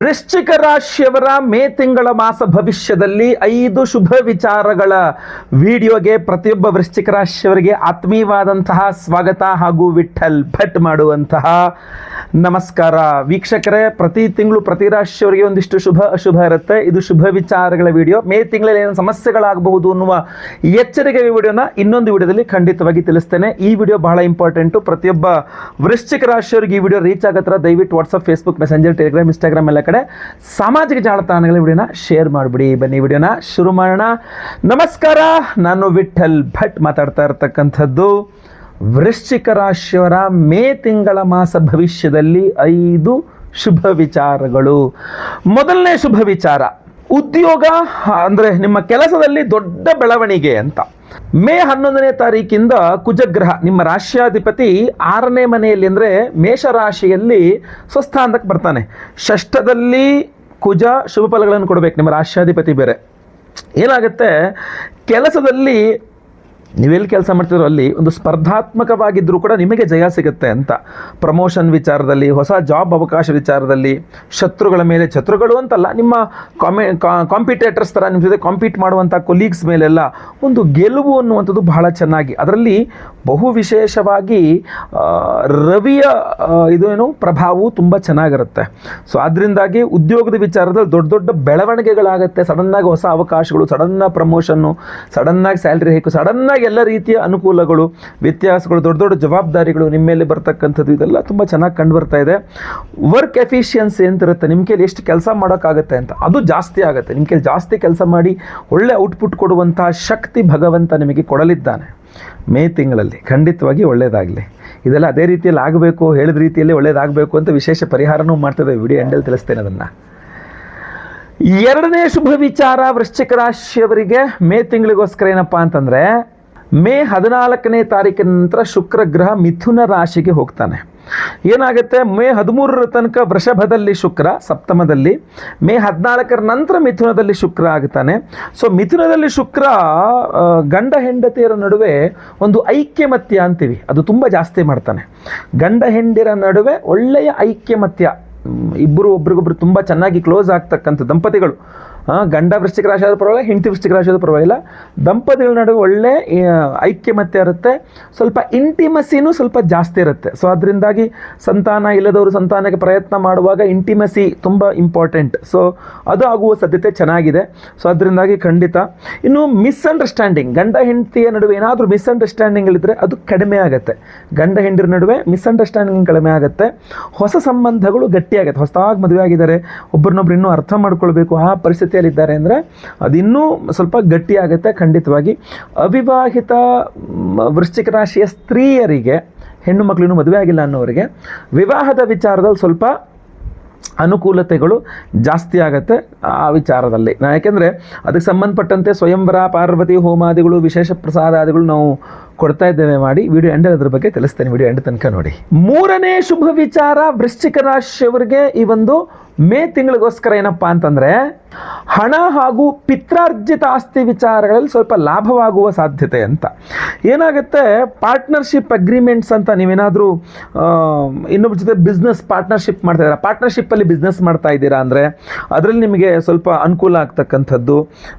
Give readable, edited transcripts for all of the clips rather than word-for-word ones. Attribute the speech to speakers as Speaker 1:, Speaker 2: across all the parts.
Speaker 1: ವೃಶ್ಚಿಕ ರಾಶಿಯವರ ಮೇ ತಿಂಗಳ ಮಾಸ ಭವಿಷ್ಯದಲ್ಲಿ 5 ಶುಭ ವಿಚಾರಗಳ ವಿಡಿಯೋಗೆ ಪ್ರತಿಯೊಬ್ಬ ವೃಶ್ಚಿಕ ರಾಶಿಯವರಿಗೆ ಆತ್ಮೀಯವಾದಂತಹ ಸ್ವಾಗತ ಹಾಗೂ ವಿಠಲ್ ಭಟ್ ಮಾಡುವಂತಹ ನಮಸ್ಕಾರ. ವೀಕ್ಷಕರೇ, ಪ್ರತಿ ತಿಂಗಳು ಪ್ರತಿ ರಾಶಿಯವರಿಗೆ ಒಂದಿಷ್ಟು ಶುಭ ಅಶುಭ ಇರುತ್ತೆ. ಇದು ಶುಭ ವಿಚಾರಗಳ ವಿಡಿಯೋ. ಮೇ ತಿಂಗಳಲ್ಲಿ ಏನು ಸಮಸ್ಯೆಗಳಾಗಬಹುದು ಅನ್ನುವ ಎಚ್ಚರಿಕೆ ವಿಡಿಯೋನ ಇನ್ನೊಂದು ವಿಡಿಯೋದಲ್ಲಿ ಖಂಡಿತವಾಗಿ ತಿಳಿಸ್ತೇನೆ. ಈ ವಿಡಿಯೋ ಬಹಳ ಇಂಪಾರ್ಟೆಂಟು. ಪ್ರತಿಯೊಬ್ಬ ವೃಶ್ಚಿಕ ರಾಶಿಯವರಿಗೆ ಈ ವಿಡಿಯೋ ರೀಚ್ ಆಗತ್ತರ ದಯವಿಟ್ಟು WhatsApp, Facebook, messenger, Telegram, Instagram ಎಲ್ಲ ಕಡೆ ಸಾಮಾಜಿಕ ಜಾಲತಾಣಗಳ ವಿಡಿಯೋನ ಶೇರ್ ಮಾಡಿಬಿಡಿ. ಬನ್ನಿ ವಿಡಿಯೋನ ಶುರು ಮಾಡೋಣ. ನಮಸ್ಕಾರ, ನಾನು ವಿಠಲ್ ಭಟ್ ಮಾತಾಡ್ತಾ ಇರತಕ್ಕಂಥದ್ದು. ವೃಶ್ಚಿಕ ರಾಶಿಯವರ ಮೇ ತಿಂಗಳ ಮಾಸ ಭವಿಷ್ಯದಲ್ಲಿ 5 ಶುಭ ವಿಚಾರಗಳು. ಮೊದಲನೇ ಶುಭ ವಿಚಾರ, ಉದ್ಯೋಗ ಅಂದರೆ ನಿಮ್ಮ ಕೆಲಸದಲ್ಲಿ ದೊಡ್ಡ ಬೆಳವಣಿಗೆ ಅಂತ. ಮೇ 11ನೇ ತಾರೀಕಿಂದ ಕುಜಗ್ರಹ ನಿಮ್ಮ ರಾಶ್ಯಾಧಿಪತಿ 6ನೇ ಮನೆಯಲ್ಲಿ ಅಂದರೆ ಮೇಷರಾಶಿಯಲ್ಲಿ ಸ್ವಸ್ಥಾನಕ್ಕೆ ಬರ್ತಾನೆ. ಷಷ್ಠದಲ್ಲಿ ಕುಜ ಶುಭ ಫಲಗಳನ್ನು ಕೊಡಬೇಕು. ನಿಮ್ಮ ರಾಶ್ಯಾಧಿಪತಿ ಬೇರೆ ಏನಾಗುತ್ತೆ, ಕೆಲಸದಲ್ಲಿ ನೀವೆಲ್ಲಿ ಕೆಲಸ ಮಾಡ್ತಿದ್ರು ಅಲ್ಲಿ ಒಂದು ಸ್ಪರ್ಧಾತ್ಮಕವಾಗಿದ್ದರೂ ಕೂಡ ನಿಮಗೆ ಜಯ ಸಿಗುತ್ತೆ ಅಂತ. ಪ್ರಮೋಷನ್ ವಿಚಾರದಲ್ಲಿ, ಹೊಸ ಜಾಬ್ ಅವಕಾಶ ವಿಚಾರದಲ್ಲಿ, ಶತ್ರುಗಳ ಮೇಲೆ, ಶತ್ರುಗಳು ಅಂತಲ್ಲ, ನಿಮ್ಮ ಕಾಂಪಿಟೇಟರ್ಸ್ ಥರ ನಿಮ್ಮ ಜೊತೆ ಕಾಂಪೀಟ್ ಮಾಡುವಂಥ ಕೊಲೀಗ್ಸ್ ಮೇಲೆಲ್ಲ ಒಂದು ಗೆಲುವು ಅನ್ನುವಂಥದ್ದು ಬಹಳ ಚೆನ್ನಾಗಿ. ಅದರಲ್ಲಿ ಬಹು ವಿಶೇಷವಾಗಿ ರವಿಯ ಪ್ರಭಾವವು ತುಂಬ ಚೆನ್ನಾಗಿರುತ್ತೆ. ಸೊ ಅದರಿಂದಾಗಿ ಉದ್ಯೋಗದ ವಿಚಾರದಲ್ಲಿ ದೊಡ್ಡ ದೊಡ್ಡ ಬೆಳವಣಿಗೆಗಳಾಗುತ್ತೆ. ಸಡನ್ನಾಗಿ ಹೊಸ ಅವಕಾಶಗಳು, ಸಡನ್ನಾಗಿ ಪ್ರಮೋಷನ್ನು, ಸಡನ್ನಾಗಿ ಸ್ಯಾಲ್ರಿ ಹೈಕು, ಸಡನ್ನಾಗಿ ಎಲ್ಲ ರೀತಿಯ ಅನುಕೂಲಗಳು, ವ್ಯತ್ಯಾಸಗಳು, ದೊಡ್ಡ ದೊಡ್ಡ ಜವಾಬ್ದಾರಿಗಳು ನಿಮ್ಮ ಮೇಲೆ ಬರ್ತಕ್ಕಂಥದ್ದು ಇದೆಲ್ಲ ತುಂಬ ಚೆನ್ನಾಗಿ ಕಂಡು ಬರ್ತಾ ಇದೆ. ವರ್ಕ್ ಎಫಿಷಿಯನ್ಸಿ ಅಂತ ಇರುತ್ತೆ, ನಿಮ್ಮ ಕೈಲಿ ಎಷ್ಟು ಕೆಲಸ ಮಾಡೋಕ್ಕಾಗತ್ತೆ ಅಂತ, ಅದು ಜಾಸ್ತಿ ಆಗುತ್ತೆ. ನಿಮ್ಮ ಕೈಲಿ ಜಾಸ್ತಿ ಕೆಲಸ ಮಾಡಿ ಒಳ್ಳೆ ಔಟ್ಪುಟ್ ಕೊಡುವಂಥ ಶಕ್ತಿ ಭಗವಂತ ನಿಮಗೆ ಕೊಡಲಿದ್ದಾನೆ ಮೇ ತಿಂಗಳಲ್ಲಿ. ಖಂಡಿತವಾಗಿ ಒಳ್ಳೆಯದಾಗಲಿ. ಇದೆಲ್ಲ ಅದೇ ರೀತಿಯಲ್ಲಿ ಆಗಬೇಕು, ಹೇಳಿದ ರೀತಿಯಲ್ಲಿ ಒಳ್ಳೆಯದಾಗಬೇಕು ಅಂತ ವಿಶೇಷ ಪರಿಹಾರನೂ ಮಾಡ್ತದೆ. ವಿಡಿಯೋ ಎಂಡಲ್ಲಿ ತಿಳಿಸ್ತೇನೆ ಅದನ್ನು. ಎರಡನೇ ಶುಭ ವಿಚಾರ ವೃಶ್ಚಿಕ ರಾಶಿಯವರಿಗೆ ಮೇ ತಿಂಗಳಿಗೋಸ್ಕರ ಏನಪ್ಪ ಅಂತಂದರೆ, ಮೇ 14ನೇ ತಾರೀಕಿನ ನಂತರ ಶುಕ್ರ ಗ್ರಹ ಮಿಥುನ ರಾಶಿಗೆ ಹೋಗ್ತಾನೆ. ಏನಾಗುತ್ತೆ, ಮೇ 13ರ ತನಕ ವೃಷಭದಲ್ಲಿ ಶುಕ್ರ ಸಪ್ತಮದಲ್ಲಿ, ಮೇ 14ರ ನಂತರ ಮಿಥುನದಲ್ಲಿ ಶುಕ್ರ ಆಗ್ತಾನೆ. ಸೊ ಮಿಥುನದಲ್ಲಿ ಶುಕ್ರ ಗಂಡ ಹೆಂಡತಿಯರ ನಡುವೆ ಒಂದು ಐಕ್ಯಮತ್ಯ ಅಂತೀವಿ, ಅದು ತುಂಬ ಜಾಸ್ತಿ ಮಾಡ್ತಾನೆ. ಗಂಡ ಹೆಂಡಿರ ನಡುವೆ ಒಳ್ಳೆಯ ಐಕ್ಯಮತ್ಯ, ಇಬ್ಬರು ಒಬ್ರಿಗೊಬ್ರು ತುಂಬ ಚೆನ್ನಾಗಿ ಕ್ಲೋಸ್ ಆಗ್ತಕ್ಕಂಥ ದಂಪತಿಗಳು, ಗಂಡ ವೃಶ್ಚಿಕ ರಾಶಿ ಆದರೂ ಪರವಾಗಿಲ್ಲ, ಹೆಂಡತಿ ವೃಶ್ಚಿಕ ರಾಶಿ ಆದರೂ ಪರವಾಗಿಲ್ಲ, ದಂಪತಿಗಳ ನಡುವೆ ಒಳ್ಳೆ ಐಕ್ಯಮತ್ಯ ಇರುತ್ತೆ. ಸ್ವಲ್ಪ ಇಂಟಿಮಸಿನೂ ಸ್ವಲ್ಪ ಜಾಸ್ತಿ ಇರುತ್ತೆ. ಸೊ ಅದರಿಂದಾಗಿ ಸಂತಾನ ಇಲ್ಲದವರು ಸಂತಾನಕ್ಕೆ ಪ್ರಯತ್ನ ಮಾಡುವಾಗ ಇಂಟಿಮಸಿ ತುಂಬ ಇಂಪಾರ್ಟೆಂಟ್. ಸೊ ಅದು ಆಗುವ ಸಾಧ್ಯತೆ ಚೆನ್ನಾಗಿದೆ. ಸೊ ಅದರಿಂದಾಗಿ ಖಂಡಿತ. ಇನ್ನು ಮಿಸ್ಅಂಡರ್ಸ್ಟ್ಯಾಂಡಿಂಗ್, ಗಂಡ ಹೆಂಡತಿಯ ನಡುವೆ ಏನಾದರೂ ಮಿಸ್ಅಂಡರ್ಸ್ಟ್ಯಾಂಡಿಂಗ್ಗಳಿದ್ದರೆ ಅದು ಕಡಿಮೆ ಆಗುತ್ತೆ. ಗಂಡ ಹೆಂಡರ ನಡುವೆ ಮಿಸ್ಅಂಡರ್ಸ್ಟ್ಯಾಂಡಿಂಗ್ ಕಡಿಮೆ ಆಗುತ್ತೆ. ಹೊಸ ಸಂಬಂಧಗಳು ಗಟ್ಟಿಯಾಗುತ್ತೆ. ಹೊಸದಾಗಿ ಮದುವೆ ಆಗಿದ್ದಾರೆ, ಒಬ್ಬರನ್ನೊಬ್ರು ಇನ್ನೂ ಅರ್ಥ ಮಾಡ್ಕೊಳ್ಬೇಕು, ಆ ಪರಿಸ್ಥಿತಿ ಇದ್ದಾರೆ ಅಂದರೆ ಅದಿನ್ನೂ ಸ್ವಲ್ಪ ಗಟ್ಟಿಯಾಗುತ್ತೆ ಖಂಡಿತವಾಗಿ. ಅವಿವಾಹಿತ ವೃಶ್ಚಿಕ ರಾಶಿಯ ಸ್ತ್ರೀಯರಿಗೆ, ಹೆಣ್ಣು ಮಕ್ಕಳು ಮದುವೆ ಆಗಿಲ್ಲ ಅನ್ನೋರಿಗೆ ವಿವಾಹದ ವಿಚಾರದಲ್ಲಿ ಸ್ವಲ್ಪ ಅನುಕೂಲತೆಗಳು ಜಾಸ್ತಿ ಆಗುತ್ತೆ ಆ ವಿಚಾರದಲ್ಲಿ. ಯಾಕೆಂದರೆ ಅದಕ್ಕೆ ಸಂಬಂಧಪಟ್ಟಂತೆ ಸ್ವಯಂವರ, ಪಾರ್ವತಿ ಹೋಮಾದಿಗಳು, ವಿಶೇಷ ಪ್ರಸಾದಾದಿಗಳು ನಾವು ಕೊಡ್ತಾ ಇದ್ದೇವೆ ಮಾಡಿ. ವಿಡಿಯೋ ಎಂಡ್ ಅದ್ರ ಬಗ್ಗೆ ತಿಳಿಸ್ತೇನೆ, ವಿಡಿಯೋ ಎಂಡ್ ತನಕ ನೋಡಿ. ಮೂರನೇ ಶುಭ ವಿಚಾರ ವೃಶ್ಚಿಕ ರಾಶಿಯವರಿಗೆ ಈ ಒಂದು ಮೇ ತಿಂಗಳಿಗೋಸ್ಕರ ಏನಪ್ಪ ಅಂತಂದರೆ, ಹಣ ಹಾಗೂ ಪಿತ್ರಾರ್ಜಿತ ಆಸ್ತಿ ವಿಚಾರಗಳಲ್ಲಿ ಸ್ವಲ್ಪ ಲಾಭವಾಗುವ ಸಾಧ್ಯತೆ ಅಂತ. ಏನಾಗುತ್ತೆ, ಪಾರ್ಟ್ನರ್ಶಿಪ್ ಅಗ್ರಿಮೆಂಟ್ಸ್ ಅಂತ ನೀವೇನಾದರೂ ಇನ್ನೊಬ್ಬರ ಜೊತೆ ಬಿಸ್ನೆಸ್ ಪಾರ್ಟ್ನರ್ಶಿಪ್ ಮಾಡ್ತಾ ಇದ್ದೀರಾ, ಪಾರ್ಟ್ನರ್ಶಿಪ್ಪಲ್ಲಿ ಬಿಸ್ನೆಸ್ ಮಾಡ್ತಾ ಇದ್ದೀರಾ ಅಂದರೆ ಅದರಲ್ಲಿ ನಿಮಗೆ ಸ್ವಲ್ಪ ಅನುಕೂಲ ಆಗ್ತಕ್ಕಂಥದ್ದು,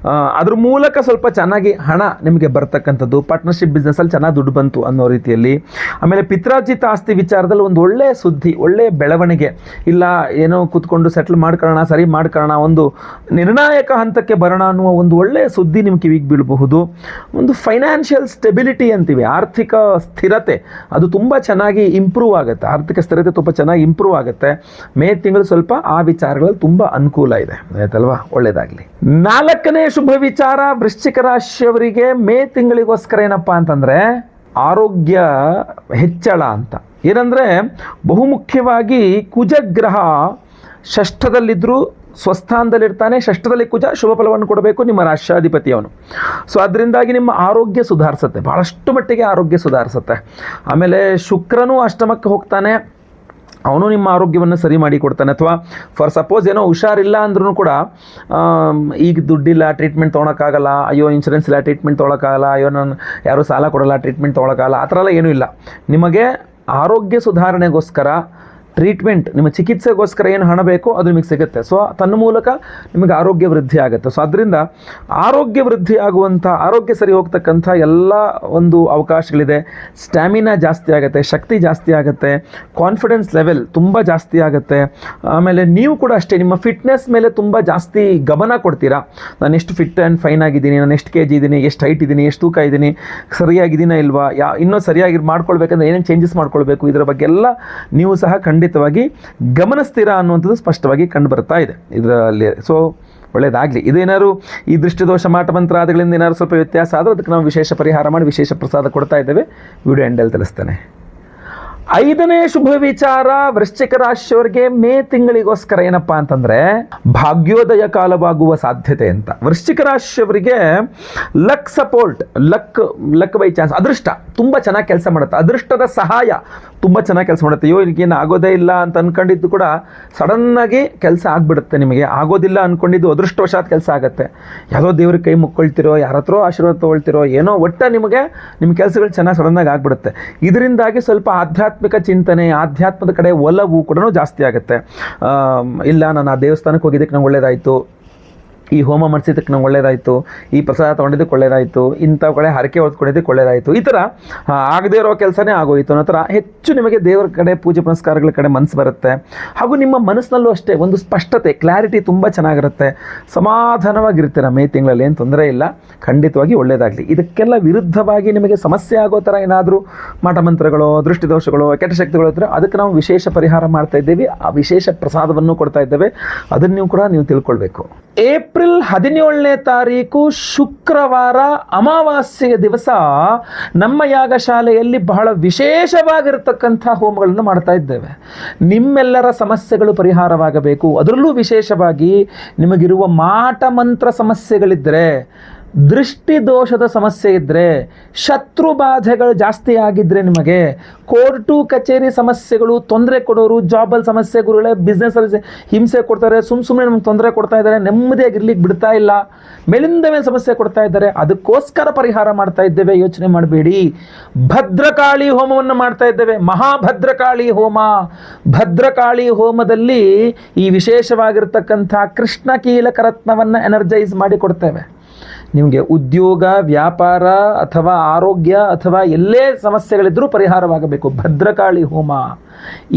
Speaker 1: ಅದ್ರ ಮೂಲಕ ಸ್ವಲ್ಪ ಚೆನ್ನಾಗಿ ಹಣ ನಿಮಗೆ ಬರ್ತಕ್ಕಂಥದ್ದು, ಪಾರ್ಟ್ನರ್ಶಿಪ್ ಬಿಸ್ನೆಸ್ಸಲ್ಲಿ ಚೆನ್ನಾಗಿ ದುಡ್ಡು ಬಂತು ಅನ್ನೋ ರೀತಿಯಲ್ಲಿ. ಆಮೇಲೆ ಪಿತ್ರಾರ್ಜಿತ ಆಸ್ತಿ ವಿಚಾರದಲ್ಲಿ ಒಂದು ಒಳ್ಳೆಯ ಸುದ್ದಿ, ಒಳ್ಳೆಯ ಬೆಳವಣಿಗೆ, ಇಲ್ಲ ಏನೋ ಕೂತ್ಕೊಂಡು ಸೆಟ್ಲ್ ಮಾಡ್ಕೊಳ್ಳೋಣ, ಸರಿ ಮಾಡ್ಕೊಳ್ಳೋಣ, ಒಂದು ನಿರ್ಣಾಯಕ ಹಂತಕ್ಕೆ ಬರೋಣ ಅನ್ನುವ ಒಂದು ಒಳ್ಳೆಯ ಸುದ್ದಿ ನಿಮ್ಮ ಕಿವಿಗೆ ಬೀಳಬಹುದು. ಒಂದು ಫೈನಾನ್ಷಿಯಲ್ ಸ್ಟೆಬಿಲಿಟಿ ಅಂತೀವಿ, ಆರ್ಥಿಕ ಸ್ಥಿರತೆ, ಅದು ತುಂಬ ಚೆನ್ನಾಗಿ ಇಂಪ್ರೂವ್ ಆಗುತ್ತೆ. ಆರ್ಥಿಕ ಸ್ಥಿರತೆ ತುಂಬ ಚೆನ್ನಾಗಿ ಇಂಪ್ರೂವ್ ಆಗುತ್ತೆ. ಮೇ ತಿಂಗಳು ಸ್ವಲ್ಪ ಆ ವಿಚಾರಗಳಲ್ಲಿ ತುಂಬ ಅನುಕೂಲ ಇದೆ, ಆಯ್ತಲ್ವಾ? ಒಳ್ಳೆಯದಾಗಲಿ. ನಾಲ್ಕನೇ ಶುಭ ವಿಚಾರ ವೃಶ್ಚಿಕ ರಾಶಿಯವರಿಗೆ ಮೇ ತಿಂಗಳಿಗೋಸ್ಕರ ಏನಪ್ಪ ಅಂತಂದರೆ, ಆರೋಗ್ಯ ಹೆಚ್ಚಳ ಅಂತ. ಏನಂದರೆ ಬಹುಮುಖ್ಯವಾಗಿ ಕುಜಗ್ರಹ ಷಷ್ಠದಲ್ಲಿದ್ದರೂ ಸ್ವಸ್ಥಾನದಲ್ಲಿರ್ತಾನೆ. ಷಷ್ಠದಲ್ಲಿ ಕುಜ ಶುಭ ಫಲವನ್ನು ಕೊಡಬೇಕು, ನಿಮ್ಮ ರಾಷ್ಟ್ರಾಧಿಪತಿಯವನು. ಸೊ ಅದರಿಂದಾಗಿ ನಿಮ್ಮ ಆರೋಗ್ಯ ಸುಧಾರಿಸುತ್ತೆ, ಭಾಳಷ್ಟು ಮಟ್ಟಿಗೆ ಆರೋಗ್ಯ ಸುಧಾರಿಸುತ್ತೆ. ಆಮೇಲೆ ಶುಕ್ರನೂ ಅಷ್ಟಮಕ್ಕೆ ಹೋಗ್ತಾನೆ, ಅವನು ನಿಮ್ಮ ಆರೋಗ್ಯವನ್ನು ಸರಿ ಮಾಡಿ ಕೊಡ್ತಾನೆ. ಅಥವಾ ಫಾರ್ ಸಪೋಸ್ ಏನೋ ಹುಷಾರಿಲ್ಲ ಅಂದ್ರೂ ಕೂಡ, ಈಗ ದುಡ್ಡಿಲ್ಲ ಟ್ರೀಟ್ಮೆಂಟ್ ತೊಗೊಳಕ್ಕಾಗಲ್ಲ, ಅಯ್ಯೋ ಇನ್ಶೂರೆನ್ಸ್ ಇಲ್ಲ ಟ್ರೀಟ್ಮೆಂಟ್ ತೊಗೊಳಕ್ಕಾಗಲ್ಲ, ಅಯ್ಯೋ ನಾನು ಯಾರೂ ಸಾಲ ಕೊಡಲ್ಲ ಟ್ರೀಟ್ಮೆಂಟ್ ತೊಗೊಳಕ್ಕಾಗಲ್ಲ, ಆ ಥರ ಎಲ್ಲ ಏನೂ ಇಲ್ಲ. ನಿಮಗೆ ಆರೋಗ್ಯ ಸುಧಾರಣೆಗೋಸ್ಕರ ಟ್ರೀಟ್ಮೆಂಟ್, ನಿಮ್ಮ ಚಿಕಿತ್ಸೆಗೋಸ್ಕರ ಏನು ಹಣ ಬೇಕೋ ಅದು ನಿಮಗೆ ಸಿಗುತ್ತೆ. ಸೊ ತನ್ನ ಮೂಲಕ ನಿಮಗೆ ಆರೋಗ್ಯ ವೃದ್ಧಿ ಆಗುತ್ತೆ. ಸೊ ಅದರಿಂದ ಆರೋಗ್ಯ ವೃದ್ಧಿ ಆಗುವಂಥ, ಆರೋಗ್ಯ ಸರಿ ಹೋಗ್ತಕ್ಕಂಥ ಎಲ್ಲ ಒಂದು ಅವಕಾಶಗಳಿದೆ. ಸ್ಟ್ಯಾಮಿನಾ ಜಾಸ್ತಿ ಆಗುತ್ತೆ, ಶಕ್ತಿ ಜಾಸ್ತಿ ಆಗುತ್ತೆ, ಕಾನ್ಫಿಡೆನ್ಸ್ ಲೆವೆಲ್ ತುಂಬ ಜಾಸ್ತಿ ಆಗುತ್ತೆ. ಆಮೇಲೆ ನೀವು ಕೂಡ ಅಷ್ಟೇ ನಿಮ್ಮ ಫಿಟ್ನೆಸ್ ಮೇಲೆ ತುಂಬ ಜಾಸ್ತಿ ಗಮನ ಕೊಡ್ತೀರಾ. ನಾನು ಎಷ್ಟು ಫಿಟ್ ಆ್ಯಂಡ್ ಫೈನ್ ಆಗಿದ್ದೀನಿ, ನಾನು ಎಷ್ಟು ಕೆ ಜಿ ಇದ್ದೀನಿ, ಎಷ್ಟು ಹೈಟ್ ಇದ್ದೀನಿ, ಎಷ್ಟು ತೂಕ ಇದ್ದೀನಿ, ಸರಿಯಾಗಿದ್ದೀನಾ ಇಲ್ವಾ, ಇನ್ನೂ ಸರಿಯಾಗಿ ಮಾಡ್ಕೊಳ್ಬೇಕಂದ್ರೆ ಏನೇನು ಚೇಂಜಸ್ ಮಾಡ್ಕೊಳ್ಬೇಕು, ಇದರ ಬಗ್ಗೆ ಎಲ್ಲ ನೀವು ಸಹ ಖಂಡಿತವಾಗಿ ಗಮನಿಸ್ತೀರಾ ಅನ್ನುವಂಥದ್ದು ಸ್ಪಷ್ಟವಾಗಿ ಕಂಡು ಬರ್ತಾ ಇದೆ ಇದರಲ್ಲಿ. ಸೊ ಒಳ್ಳೆಯದಾಗಲಿ. ಇದೇನಾದ್ರು ಈ ದೃಷ್ಟಿದೋಷ ಮಾಟಮಂತ್ರಾದಿಗಳಿಂದ ಏನಾದ್ರು ಸ್ವಲ್ಪ ವ್ಯತ್ಯಾಸ ಆದರೆ ಅದಕ್ಕೆ ನಾವು ವಿಶೇಷ ಪರಿಹಾರ ಮಾಡಿ ವಿಶೇಷ ಪ್ರಸಾದ ಕೊಡ್ತಾ ಇದ್ದೇವೆ. ವಿಡಿಯೋ ಎಂಡಲ್ಲಿ ತಿಳಿಸ್ತೇನೆ. 5ನೇ ಶುಭ ವಿಚಾರ ವೃಶ್ಚಿಕ ರಾಶಿಯವರಿಗೆ ಮೇ ತಿಂಗಳಿಗೋಸ್ಕರ ಏನಪ್ಪಾ ಅಂತಂದ್ರೆ ಭಾಗ್ಯೋದಯ ಕಾಲವಾಗುವ ಸಾಧ್ಯತೆ ಅಂತ. ವೃಶ್ಚಿಕ ರಾಶಿಯವರಿಗೆ luck support, luck by chance, ಅದೃಷ್ಟ ತುಂಬ ಚೆನ್ನಾಗಿ ಕೆಲಸ ಮಾಡುತ್ತೆ. ಅದೃಷ್ಟದ ಸಹಾಯ ತುಂಬ ಚೆನ್ನಾಗಿ ಕೆಲಸ ಮಾಡುತ್ತೆ. ಇವರಿಗೇನು ಆಗೋದೇ ಇಲ್ಲ ಅಂತ ಅನ್ಕೊಂಡಿದ್ದು ಕೂಡ ಸಡನ್ನಾಗಿ ಕೆಲಸ ಆಗಿಬಿಡುತ್ತೆ. ನಿಮಗೆ ಆಗೋದಿಲ್ಲ ಅಂದ್ಕೊಂಡಿದ್ದು ಅದೃಷ್ಟವಶಾತ್ ಕೆಲಸ ಆಗುತ್ತೆ. ಯಾವುದೋ ದೇವ್ರಿಗೆ ಕೈ ಮುಕ್ಕೊಳ್ತಿರೋ, ಯಾರ ಹತ್ರ ಆಶೀರ್ವಾದ ತೊಗೊಳ್ತಿರೋ, ಏನೋ ಒಟ್ಟ ನಿಮಗೆ ನಿಮ್ಮ ಕೆಲಸಗಳು ಚೆನ್ನಾಗಿ ಸಡನ್ನಾಗಿ ಆಗಿಬಿಡುತ್ತೆ. ಇದರಿಂದಾಗಿ ಸ್ವಲ್ಪ ಆಧ್ಯಾತ್ಮಿಕ ಚಿಂತನೆ, ಆಧ್ಯಾತ್ಮದ ಕಡೆ ಒಲವು ಕೂಡ ಜಾಸ್ತಿ ಆಗುತ್ತೆ. ಇಲ್ಲ, ನಾನು ಆ ದೇವಸ್ಥಾನಕ್ಕೆ ಹೋಗಿದ್ದಕ್ಕೆ ನಂಗೆ ಒಳ್ಳೇದಾಯಿತು, ಈ ಹೋಮ ಮಾಡಿಸಿದ್ದಕ್ಕೆ ನಂಗೆ ಒಳ್ಳೇದಾಯಿತು, ಈ ಪ್ರಸಾದ ತೊಗೊಂಡಿದ್ದಕ್ಕೆ ಒಳ್ಳೇದಾಯಿತು, ಇಂಥ ಕಡೆ ಹರಕೆ ಹೊತ್ಕೊಂಡಿದ್ದಕ್ಕೆ ಒಳ್ಳೇದಾಯಿತು, ಈ ಥರ ಆಗದೇ ಇರೋ ಕೆಲಸನೇ ಆಗೋಯಿತು ಅನ್ನೋ ಥರ ಹೆಚ್ಚು ನಿಮಗೆ ದೇವರ ಕಡೆ ಪೂಜೆ ಪುನಸ್ಕಾರಗಳ ಕಡೆ ಮನಸ್ಸು ಬರುತ್ತೆ. ಹಾಗೂ ನಿಮ್ಮ ಮನಸ್ಸಿನಲ್ಲೂ ಅಷ್ಟೇ ಒಂದು ಸ್ಪಷ್ಟತೆ, ಕ್ಲಾರಿಟಿ ತುಂಬ ಚೆನ್ನಾಗಿರುತ್ತೆ. ಸಮಾಧಾನವಾಗಿರ್ತೀರ ಮೇ ತಿಂಗಳಲ್ಲಿ, ಏನು ತೊಂದರೆ ಇಲ್ಲ. ಖಂಡಿತವಾಗಿ ಒಳ್ಳೆಯದಾಗಲಿ. ಇದಕ್ಕೆಲ್ಲ ವಿರುದ್ಧವಾಗಿ ನಿಮಗೆ ಸಮಸ್ಯೆ ಆಗೋ ಥರ ಏನಾದರೂ ಮಾಟಮಂತ್ರಗಳು, ದೃಷ್ಟಿದೋಷಗಳು, ಕೆಟ್ಟ ಶಕ್ತಿಗಳು ಇದ್ದರೆ ಅದಕ್ಕೆ ನಾವು ವಿಶೇಷ ಪರಿಹಾರ ಮಾಡ್ತಾ ಇದ್ದೇವೆ. ಆ ವಿಶೇಷ ಪ್ರಸಾದವನ್ನು ಕೊಡ್ತಾ ಇದ್ದೇವೆ. ಅದನ್ನು ಕೂಡ ನೀವು ತಿಳ್ಕೊಳ್ಬೇಕು. ಏಪ್ರಿಲ್ 17ನೇ ತಾರೀಕು ಶುಕ್ರವಾರ ಅಮಾವಾಸ್ಯೆಯ ದಿವಸ ನಮ್ಮ ಯಾಗಶಾಲೆಯಲ್ಲಿ ಬಹಳ ವಿಶೇಷವಾಗಿರತಕ್ಕಂಥ ಹೋಮಗಳನ್ನು ಮಾಡ್ತಾ ಇದ್ದೇವೆ. ನಿಮ್ಮೆಲ್ಲರ ಸಮಸ್ಯೆಗಳು ಪರಿಹಾರವಾಗಬೇಕು. ಅದರಲ್ಲೂ ವಿಶೇಷವಾಗಿ ನಿಮಗಿರುವ ಮಾಟ ಮಂತ್ರ ಸಮಸ್ಯೆಗಳಿದ್ದರೆ, ದೃಷ್ಟಿ ದೋಷದ ಸಮಸ್ಯೆ ಇದ್ದರೆ, ಶತ್ರು ಬಾಧೆಗಳು ಜಾಸ್ತಿ ಆಗಿದ್ದರೆ, ನಿಮಗೆ ಕೋರ್ಟು ಕಚೇರಿ ಸಮಸ್ಯೆಗಳು, ತೊಂದರೆ ಕೊಡೋರು, ಜಾಬಲ್ಲಿ ಸಮಸ್ಯೆ, ಗುರುಗಳೇ ಬಿಸ್ನೆಸ್ಸಲ್ಲಿ ಹಿಂಸೆ ಕೊಡ್ತಾರೆ, ಸುಮ್ಮನೆ ನಮ್ಗೆ ತೊಂದರೆ ಕೊಡ್ತಾ ಇದ್ದಾರೆ, ನೆಮ್ಮದಿಯಾಗಿರ್ಲಿಕ್ಕೆ ಬಿಡ್ತಾ ಇಲ್ಲ, ಮೇಲಿಂದ ಮೇಲೆ ಸಮಸ್ಯೆ ಕೊಡ್ತಾ ಇದ್ದಾರೆ, ಅದಕ್ಕೋಸ್ಕರ ಪರಿಹಾರ ಮಾಡ್ತಾ ಇದ್ದೇವೆ. ಯೋಚನೆ ಮಾಡಬೇಡಿ. ಭದ್ರಕಾಳಿ ಹೋಮವನ್ನು ಮಾಡ್ತಾ ಇದ್ದೇವೆ. ಮಹಾಭದ್ರಕಾಳಿ ಹೋಮ. ಭದ್ರಕಾಳಿ ಹೋಮದಲ್ಲಿ ಈ ವಿಶೇಷವಾಗಿರ್ತಕ್ಕಂಥ ಕೃಷ್ಣ ಕೀಲಕ ರತ್ನವನ್ನು ಎನರ್ಜೈಸ್ ಮಾಡಿ ಕೊಡ್ತೇವೆ. ನಿಮಗೆ ಉದ್ಯೋಗ, ವ್ಯಾಪಾರ ಅಥವಾ ಆರೋಗ್ಯ ಅಥವಾ ಎಲ್ಲೇ ಸಮಸ್ಯೆಗಳಿದ್ರೂ ಪರಿಹಾರವಾಗಬೇಕು. ಭದ್ರಕಾಳಿ ಹೋಮ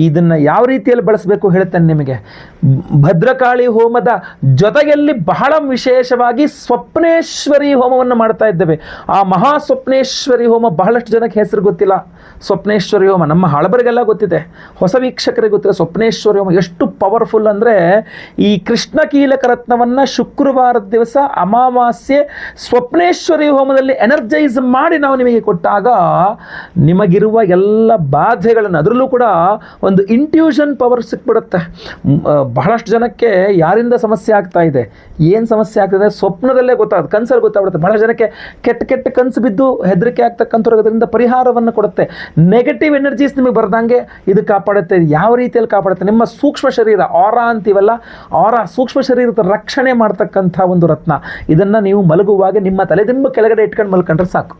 Speaker 1: ಇದನ್ನು ಯಾವ ರೀತಿಯಲ್ಲಿ ಬಳಸಬೇಕು ಹೇಳ್ತೇನೆ ನಿಮಗೆ. ಭದ್ರಕಾಳಿ ಹೋಮದ ಜೊತೆಯಲ್ಲಿ ಬಹಳ ವಿಶೇಷವಾಗಿ ಸ್ವಪ್ನೇಶ್ವರಿ ಹೋಮವನ್ನು ಮಾಡ್ತಾ ಇದ್ದೇವೆ. ಆ ಮಹಾ ಸ್ವಪ್ನೇಶ್ವರಿ ಹೋಮ ಬಹಳಷ್ಟು ಜನಕ್ಕೆ ಹೆಸರು ಗೊತ್ತಿಲ್ಲ. ಸ್ವಪ್ನೇಶ್ವರಿ ಹೋಮ ನಮ್ಮ ಹಳಬರಿಗೆಲ್ಲ ಗೊತ್ತಿದೆ, ಹೊಸ ವೀಕ್ಷಕರಿಗೆ ಗೊತ್ತಿದೆ. ಸ್ವಪ್ನೇಶ್ವರಿ ಹೋಮ ಎಷ್ಟು ಪವರ್ಫುಲ್ ಅಂದರೆ, ಈ ಕೃಷ್ಣ ಕೀಲಕ ರತ್ನವನ್ನು ಶುಕ್ರವಾರದ ದಿವಸ ಅಮಾವಾಸ್ಯೆ ಸ್ವಪ್ನೇಶ್ವರಿ ಹೋಮದಲ್ಲಿ ಎನರ್ಜೈಸ್ ಮಾಡಿ ನಾವು ನಿಮಗೆ ಕೊಟ್ಟಾಗ ನಿಮಗಿರುವ ಎಲ್ಲ ಬಾಧೆಗಳನ್ನು, ಅದರಲ್ಲೂ ಕೂಡ ಒಂದು ಇಂಟ್ಯೂಷನ್ ಪವರ್ ಸಿಕ್ಬಿಡುತ್ತೆ. ಬಹಳಷ್ಟು ಜನಕ್ಕೆ ಯಾರಿಂದ ಸಮಸ್ಯೆ ಆಗ್ತಾ ಇದೆ, ಏನು ಸಮಸ್ಯೆ ಆಗ್ತಿದೆ ಸ್ವಪ್ನದಲ್ಲೇ ಗೊತ್ತಾಗುತ್ತೆ, ಕನಸಲ್ಲಿ ಗೊತ್ತಾಗ್ಬಿಡುತ್ತೆ. ಬಹಳ ಜನಕ್ಕೆ ಕೆಟ್ಟ ಕನಸು ಬಿದ್ದು ಹೆದರಿಕೆ ಆಗ್ತಕ್ಕಂಥವ್ರಿಗೆ ಅದರಿಂದ ಪರಿಹಾರವನ್ನು ಕೊಡುತ್ತೆ. ನೆಗೆಟಿವ್ ಎನರ್ಜೀಸ್ ನಿಮಗೆ ಬರ್ದಂಗೆ ಇದು ಕಾಪಾಡುತ್ತೆ. ಯಾವ ರೀತಿಯಲ್ಲಿ ಕಾಪಾಡುತ್ತೆ? ನಿಮ್ಮ ಸೂಕ್ಷ್ಮ ಶರೀರ, ಆರಾ ಅಂತೀವಲ್ಲ, ಆರಾ ಸೂಕ್ಷ್ಮ ಶರೀರದ ರಕ್ಷಣೆ ಮಾಡ್ತಕ್ಕಂಥ ಒಂದು ರತ್ನ. ಇದನ್ನು ನೀವು ಮಲಗುವಾಗ ನಿಮ್ಮ ತಲೆದಿಂಬ ಕೆಳಗಡೆ ಇಟ್ಕೊಂಡು ಮಲ್ಕೊಂಡ್ರೆ ಸಾಕು.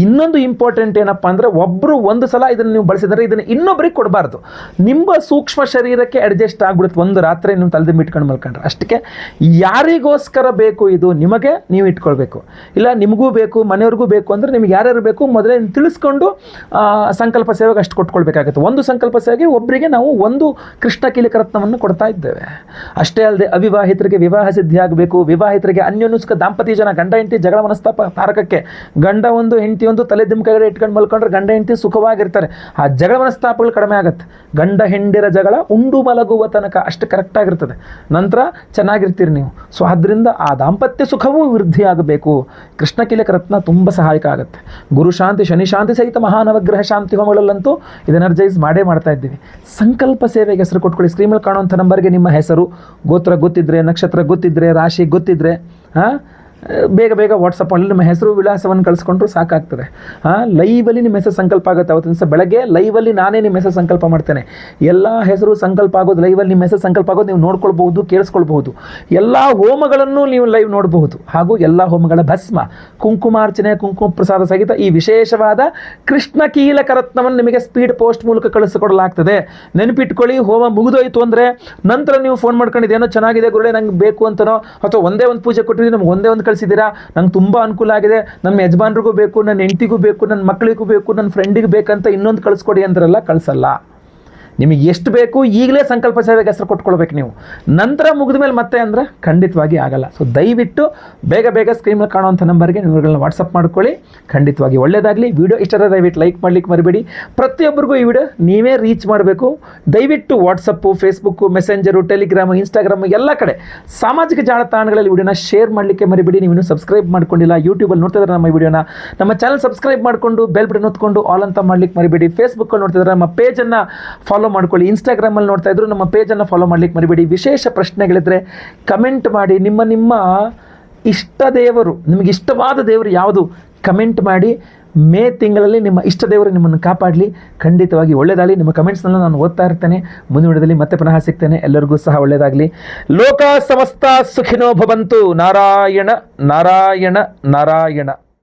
Speaker 1: ಇನ್ನೊಂದು ಇಂಪಾರ್ಟೆಂಟ್ ಏನಪ್ಪ ಅಂದರೆ, ಒಬ್ಬರು ಒಂದು ಸಲ ಇದನ್ನು ನೀವು ಬಳಸಿದರೆ ಇದನ್ನು ಇನ್ನೊಬ್ಬರಿಗೆ ಕೊಡಬಾರ್ದು. ನಿಮ್ಮ ಸೂಕ್ಷ್ಮ ಶರೀರಕ್ಕೆ ಅಡ್ಜಸ್ಟ್ ಆಗಿಬಿಡುತ್ತೆ. ಒಂದು ರಾತ್ರಿ ನೀವು ತಲೆದಿಂಬ ಇಟ್ಕೊಂಡು ಮಲ್ಕೊಂಡ್ರೆ ಅಷ್ಟಕ್ಕೆ. ಯಾರಿಗೋಸ್ಕರ ಬೇಕು ಇದು ನಿಮಗೆ ನೀವು ಇಟ್ಕೊಳ್ಬೇಕು. ಇಲ್ಲ ನಿಮಗೂ ಬೇಕು, ಮನೆಯವ್ರಿಗೂ ಬೇಕು ಅಂದರೆ ನಿಮಗೆ ಯಾರ್ಯಾರು ಬೇಕು ಮೊದಲೇ ತಿಳಿಸ್ಕೊಂಡು ಸಂಕಲ್ಪ ಸೇವೆಗೆ ಅಷ್ಟು ಕೊಟ್ಕೊಳ್ಬೇಕಾಗುತ್ತೆ. ಒಂದು ಸಂಕಲ್ಪ ಸೇವೆಗೆ ಒಬ್ಬರಿಗೆ ನಾವು ಒಂದು ಕೃಷ್ಣ ಕೀಲಕ ರತ್ನವನ್ನು ಕೊಡ್ತಾ ಇದ್ದೇವೆ. ಅಷ್ಟೇ ಅಲ್ಲದೆ ಅವಿವಾಹಿತರಿಗೆ ವಿವಾಹ ಸಿದ್ಧಿ ಆಗಬೇಕು, ವಿವಾಹಿತರಿಗೆ ಅನ್ಯೋನ್ಯಸ್ಕ ದಾಂಪತ್ಯ ಜನ, ಗಂಡ ಹೆಂಡತಿ ಜಗಳ ಮನಸ್ತಾಪ ತಾರಕಕ್ಕೆ, ಗಂಡ ಒಂದು ಹೆಂಡತಿ ಒಂದು ತಲೆ ದಿಂಬ ಕೆಳಗಡೆ ಇಟ್ಕೊಂಡು ಮಲ್ಕೊಂಡ್ರೆ ಗಂಡ ಹೆಂಡತಿ ಸುಖವಾಗಿರ್ತಾರೆ. ಆ ಜಗಳ ಮನಸ್ತಾಪಗಳು ಕಡಿಮೆ ಆಗುತ್ತೆ. ಗಂಡ ಹೆಂಡಿರ ಜಗಳ ಉಂಡು ಮಲಗುವ ತನಕ ಅಷ್ಟು ಕರೆಕ್ಟಾಗಿರ್ತದೆ. ನಂತರ ಚೆನ್ನಾಗಿರ್ತೀರಿ ನೀವು. ಸೊ ಆದ್ದರಿಂದ ಆ ದಾಂಪತ್ಯ ಸುಖವೂ ವೃದ್ಧಿಯಾಗಬೇಕು. ಕೃಷ್ಣ ಕೀಲಕ ರತ್ನ ತುಂಬ ಸಹಾಯಕ ಆಗುತ್ತೆ. ಗುರು ಶಾಂತಿ, ಶನಿ ಶಾಂತಿ ಸಹಿತ ಮಹಾನವಗ್ರಹ ಶಾಂತಿ ಹೋಮಗಳಲ್ಲಂತೂ ಇದು ಎನರ್ಜೈಸ್ ಮಾಡೇ ಮಾಡ್ತಾ ಇದ್ದೀವಿ. ಸಂಕಲ್ಪ ಸೇವೆಗೆ ಹೆಸರು ಕೊಟ್ಕೊಳ್ಳಿ. ಸ್ಕ್ರೀನಲ್ಲಿ ಕಾಣುವಂಥ ನಂಬರ್ಗೆ ನಿಮ್ಮ ಹೆಸರು, ಗೋತ್ರ ಗೊತ್ತಿದ್ರೆ, ನಕ್ಷತ್ರ ಗೊತ್ತಿದ್ರೆ, ರಾಶಿ ಗೊತ್ತಿದ್ರೆ ಬೇಗ ಬೇಗ ವಾಟ್ಸಪ್ಪಲ್ಲಿ ನಿಮ್ಮ ಹೆಸರು ವಿಳಾಸವನ್ನು ಕಳಿಸ್ಕೊಂಡ್ರು ಸಾಕಾಗ್ತದೆ. ಲೈವಲ್ಲಿ ನಿಮ್ಮ ಹೆಸರು ಸಂಕಲ್ಪ ಆಗುತ್ತೆ. ಅವತ್ತಿನ ದಿವಸ ಬೆಳಗ್ಗೆ ಲೈವಲ್ಲಿ ನಾನೇ ನಿಮ್ಮ ಹೆಸರು ಸಂಕಲ್ಪ ಮಾಡ್ತೇನೆ. ಎಲ್ಲ ಹೆಸರು ಸಂಕಲ್ಪ ಆಗೋದು ಲೈವಲ್ಲಿ, ನಿಮ್ಮ ಹೆಸರು ಸಂಕಲ್ಪ ಆಗೋದು ನೀವು ನೋಡ್ಕೊಳ್ಬಹುದು, ಕೇಳಿಸ್ಕೊಳ್ಬಹುದು. ಎಲ್ಲ ಹೋಮಗಳನ್ನು ನೀವು ಲೈವ್ ನೋಡಬಹುದು. ಹಾಗೂ ಎಲ್ಲ ಹೋಮಗಳ ಭಸ್ಮ, ಕುಂಕುಮಾರ್ಚನೆ, ಕುಂಕುಮ ಪ್ರಸಾದ ಸಹಿತ ಈ ವಿಶೇಷವಾದ ಕೃಷ್ಣ ಕೀಲಕ ರತ್ನವನ್ನು ನಿಮಗೆ ಸ್ಪೀಡ್ ಪೋಸ್ಟ್ ಮೂಲಕ ಕಳಿಸಿಕೊಡಲಾಗ್ತದೆ. ನೆನಪಿಟ್ಕೊಳ್ಳಿ, ಹೋಮ ಮುಗಿದೋಯ್ತು ಅಂದರೆ ನಂತರ ನೀವು ಫೋನ್ ಮಾಡ್ಕೊಂಡಿದ್ದು ಏನೋ ಚೆನ್ನಾಗಿದೆ ಗುರುಳೆ ನಂಗೆ ಬೇಕು ಅಂತನೋ, ಅಥವಾ ಒಂದೇ ಒಂದು ಪೂಜೆ ಕೊಟ್ಟಿದ್ದೀವಿ ನಮ್ಗೆ ಒಂದೇ ಒಂದು ಕಳಿಸಿದ್ದೀರಾ, ನಂಗೆ ತುಂಬ ಅನುಕೂಲ ಆಗಿದೆ, ನನ್ನ ಯಜಮಾನ್ರಿಗೂ ಬೇಕು, ನನ್ನ ಹೆಂಡತಿಗೂ ಬೇಕು, ನನ್ನ ಮಕ್ಕಳಿಗೂ ಬೇಕು, ನನ್ನ ಫ್ರೆಂಡಿಗೆ ಬೇಕಂತ ಇನ್ನೊಂದು ಕಳಿಸ್ಕೊಡಿ ಅಂದ್ರಲ್ಲ, ಕಳಿಸಲ್ಲ. ನಿಮಗೆ ಎಷ್ಟು ಬೇಕು ಈಗಲೇ ಸಂಕಲ್ಪ ಸೇವೆಗೆ ಹೆಸರು ಕೊಟ್ಕೊಳ್ಬೇಕು ನೀವು. ನಂತರ ಮುಗಿದ ಮೇಲೆ ಮತ್ತೆ ಅಂದರೆ ಖಂಡಿತವಾಗಿ ಆಗಲ್ಲ. ಸೊ ದಯವಿಟ್ಟು ಬೇಗ ಬೇಗ ಸ್ಕ್ರೀನಲ್ಲಿ ಕಾಣುವಂಥ ನಂಬರ್ಗೆ ನಿಮ್ಮಗಳನ್ನ ವಾಟ್ಸಪ್ ಮಾಡ್ಕೊಳ್ಳಿ. ಖಂಡಿತವಾಗಿ ಒಳ್ಳೆಯದಾಗಲಿ. ವಿಡಿಯೋ ಇಷ್ಟ ದಯವಿಟ್ಟು ಲೈಕ್ ಮಾಡಲಿಕ್ಕೆ ಮರಿಬೇಡಿ. ಪ್ರತಿಯೊಬ್ಬರಿಗೂ ಈ ವಿಡಿಯೋ ನೀವೇ ರೀಚ್ ಮಾಡಬೇಕು. ದಯವಿಟ್ಟು WhatsApp, Facebook, messenger, Telegram, Instagram ಎಲ್ಲ ಕಡೆ ಸಾಮಾಜಿಕ ಜಾಲತಾಣಗಳಲ್ಲಿ ವಿಡಿಯೋನ ಶೇರ್ ಮಾಡಲಿಕ್ಕೆ ಮರಿಬೇಡಿ. ನೀವು ಇನ್ನೂ ಸಬ್ಸ್ಕ್ರೈಬ್ ಮಾಡ್ಕೊಂಡಿಲ್ಲ, ಯೂಟ್ಯೂಬಲ್ಲಿ ನೋಡ್ತಿದ್ರೆ ನಮ್ಮ ವಿಡಿಯೋನ, ನಮ್ಮ ಚಾನಲ್ ಸಬ್ಸ್ಕ್ರೈಬ್ ಮಾಡಿಕೊಂಡು ಬೆಲ್ ಬಟನ್ ಒತ್ಕೊಂಡು ಆಲ್ ಅಂತ ಮಾಡ್ಲಿಕ್ಕೆ ಮರಿಬೇಡಿ. ಫೇಸ್ಬುಕ್ಕಲ್ಲಿ ನೋಡ್ತಿದ್ರೆ ನಮ್ಮ ಪೇಜನ್ನು ಫಾಲೋ ಮಾಡ್ಕೊಳ್ಳಿ. ಇನ್ಸ್ಟಾಗ್ರಾಮಲ್ಲಿ ನೋಡ್ತಾ ಇದ್ರು ನಮ್ಮ ಪೇಜನ್ನು ಫಾಲೋ ಮಾಡ್ಲಿಕ್ಕೆ ಮರಿಬೇಡಿ. ವಿಶೇಷ ಪ್ರಶ್ನೆಗಳಿದ್ರೆ ಕಮೆಂಟ್ ಮಾಡಿ. ನಿಮ್ಮ ಇಷ್ಟ ದೇವರು, ನಿಮಗೆ ಇಷ್ಟವಾದ ದೇವರು ಯಾವುದು ಕಮೆಂಟ್ ಮಾಡಿ. ಮೇ ತಿಂಗಳಲ್ಲಿ ನಿಮ್ಮ ಇಷ್ಟ ದೇವರು ನಿಮ್ಮನ್ನು ಕಾಪಾಡಲಿ. ಖಂಡಿತವಾಗಿ ಒಳ್ಳೆಯದಾಗಲಿ. ನಿಮ್ಮ ಕಮೆಂಟ್ಸ್ನೆಲ್ಲ ನಾನು ಓದ್ತಾ ಇರ್ತೇನೆ. ಮುಂದಿನ ವಿಡಿಯೋದಲ್ಲಿ ಮತ್ತೆ ಪುನಃ ಸಿಗ್ತೇನೆ. ಎಲ್ಲರಿಗೂ ಸಹ ಒಳ್ಳೆಯದಾಗಲಿ. ಲೋಕ ಸಮಸ್ತ ಸುಖಿನೋ ಭವಂತು. ನಾರಾಯಣ ನಾರಾಯಣ ನಾರಾಯಣ.